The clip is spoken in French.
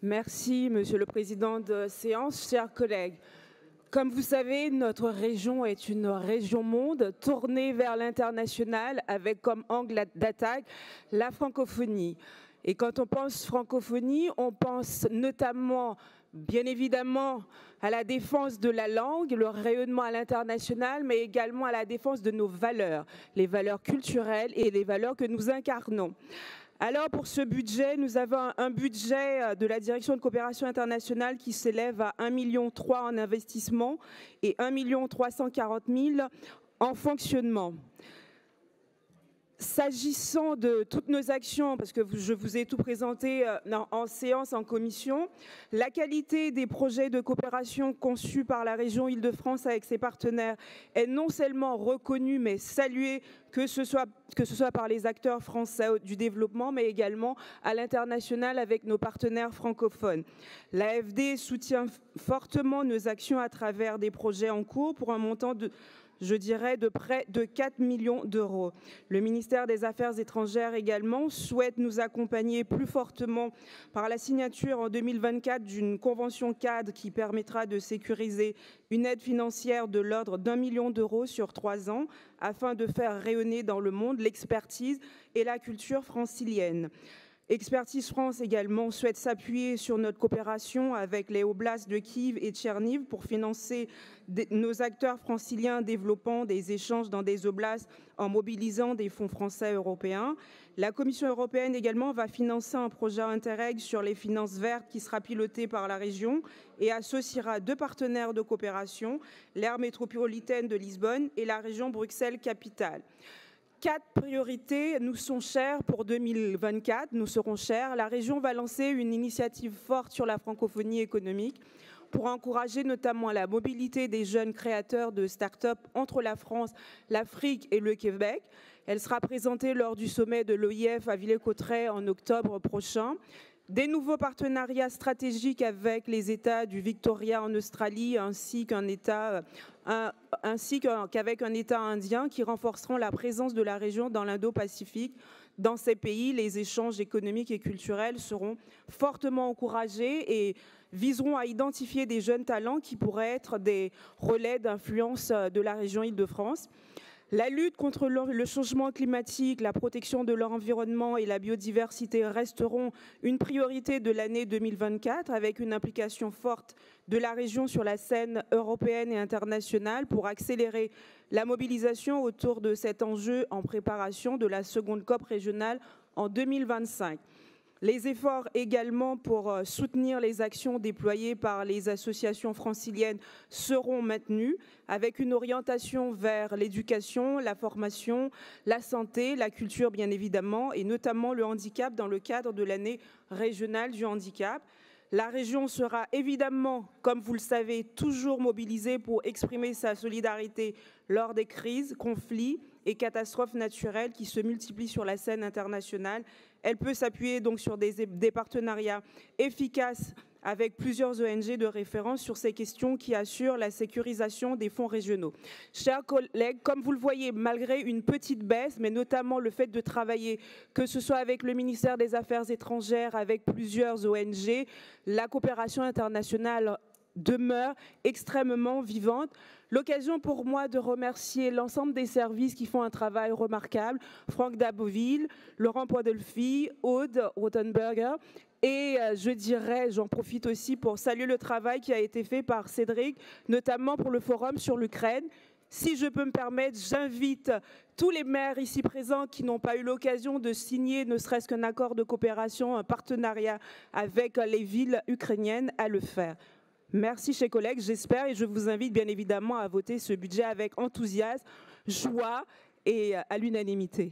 Merci, Monsieur le Président de séance, chers collègues. Comme vous savez, notre région est une région monde tournée vers l'international avec comme angle d'attaque la francophonie. Et quand on pense francophonie, on pense notamment, bien évidemment, à la défense de la langue, le rayonnement à l'international, mais également à la défense de nos valeurs, les valeurs culturelles et les valeurs que nous incarnons. Alors pour ce budget, nous avons un budget de la Direction de coopération internationale qui s'élève à 1,3 million en investissement et 1,340 000 en fonctionnement. S'agissant de toutes nos actions, parce que je vous ai tout présenté en séance, en commission, la qualité des projets de coopération conçus par la région Île-de-France avec ses partenaires est non seulement reconnue, mais saluée, que ce soit par les acteurs français du développement, mais également à l'international avec nos partenaires francophones. L'AFD soutient fortement nos actions à travers des projets en cours pour un montant de près de 4 millions d'euros. Le ministère des Affaires étrangères également souhaite nous accompagner plus fortement par la signature en 2024 d'une convention cadre qui permettra de sécuriser une aide financière de l'ordre d'1 million d'euros sur 3 ans afin de faire rayonner dans le monde l'expertise et la culture francilienne. Expertise France également souhaite s'appuyer sur notre coopération avec les oblasts de Kiev et Tcherniv pour financer nos acteurs franciliens développant des échanges dans des oblasts en mobilisant des fonds français et européens. La Commission européenne également va financer un projet Interreg sur les finances vertes qui sera piloté par la région et associera 2 partenaires de coopération, l'aire métropolitaine de Lisbonne et la région Bruxelles-Capitale. 4 priorités nous sont chères pour 2024, nous serons chères. La région va lancer une initiative forte sur la francophonie économique pour encourager notamment la mobilité des jeunes créateurs de start-up entre la France, l'Afrique et le Québec. Elle sera présentée lors du sommet de l'OIF à Villers-Cotterêts en octobre prochain. Des nouveaux partenariats stratégiques avec les États du Victoria en Australie ainsi qu'avec un État indien qui renforceront la présence de la région dans l'Indo-Pacifique. Dans ces pays, les échanges économiques et culturels seront fortement encouragés et viseront à identifier des jeunes talents qui pourraient être des relais d'influence de la région Île-de-France. La lutte contre le changement climatique, la protection de l'environnement et la biodiversité resteront une priorité de l'année 2024 avec une implication forte de la région sur la scène européenne et internationale pour accélérer la mobilisation autour de cet enjeu en préparation de la seconde COP régionale en 2025. Les efforts également pour soutenir les actions déployées par les associations franciliennes seront maintenus avec une orientation vers l'éducation, la formation, la santé, la culture bien évidemment et notamment le handicap dans le cadre de l'année régionale du handicap. La région sera évidemment, comme vous le savez, toujours mobilisée pour exprimer sa solidarité lors des crises, conflits et catastrophes naturelles qui se multiplient sur la scène internationale. Elle peut s'appuyer donc sur des partenariats efficaces avec plusieurs ONG de référence sur ces questions qui assurent la sécurisation des fonds régionaux. Chers collègues, comme vous le voyez, malgré une petite baisse, mais notamment le fait de travailler, que ce soit avec le ministère des Affaires étrangères, avec plusieurs ONG, la coopération internationale demeure extrêmement vivante. L'occasion pour moi de remercier l'ensemble des services qui font un travail remarquable, Franck Daboville, Laurent Poidelfi, Aude Rothenberger, et j'en profite aussi pour saluer le travail qui a été fait par Cédric, notamment pour le forum sur l'Ukraine. Si je peux me permettre, j'invite tous les maires ici présents qui n'ont pas eu l'occasion de signer ne serait-ce qu'un accord de coopération, un partenariat avec les villes ukrainiennes à le faire. Merci, chers collègues, j'espère et je vous invite bien évidemment à voter ce budget avec enthousiasme, joie et à l'unanimité.